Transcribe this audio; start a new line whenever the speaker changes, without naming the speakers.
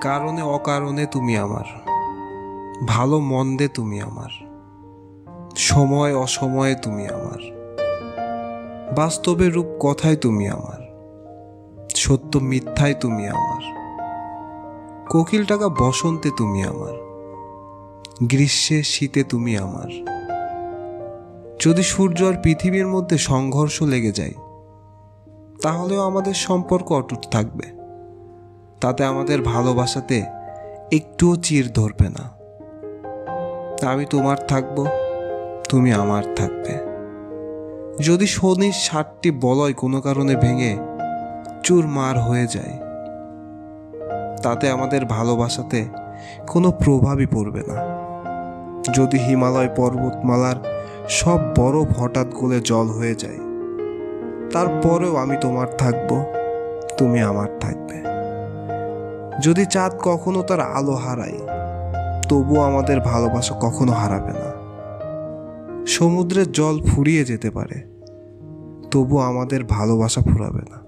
কারণে অকারণে তুমি আমার, ভালো মন্দে তুমি আমার, সময় অসময়ে তুমি আমার, বাস্তবে রূপ কথায় তুমি আমার, সত্য মিথ্যায় তুমি আমার, কোকিল টাকা বসন্তে তুমি আমার, গ্রীষ্মে শীতে তুমি আমার। যদি সূর্য আর পৃথিবীর মধ্যে সংঘর্ষ লেগে যায়, তাহলেও আমাদের সম্পর্ক অটুট থাকবে। তাতে আমাদের ভালোবাসাতে একটুও চির ধরবে না। আমি তোমার থাকবো, তুমি আমার থাকবে। যদি শনির 7টি বলয় কোনো কারণে ভেঙে চুরমার হয়ে যায়, তাতে আমাদের ভালোবাসাতে কোনো প্রভাবই পড়বে না। যদি হিমালয় পর্বতমালার সব বরফ হঠাৎ গলে জল হয়ে যায়, তারপরেও আমি তোমার থাকবো, তুমি আমার থাকবে। যদি চাঁদ কখনো তার আলো হারায়, তবুও আমাদের ভালোবাসা কখনো হারাবে না। সমুদ্রের জল ফুরিয়ে যেতে পারে, তবু আমাদের ভালোবাসা ফুরাবে না।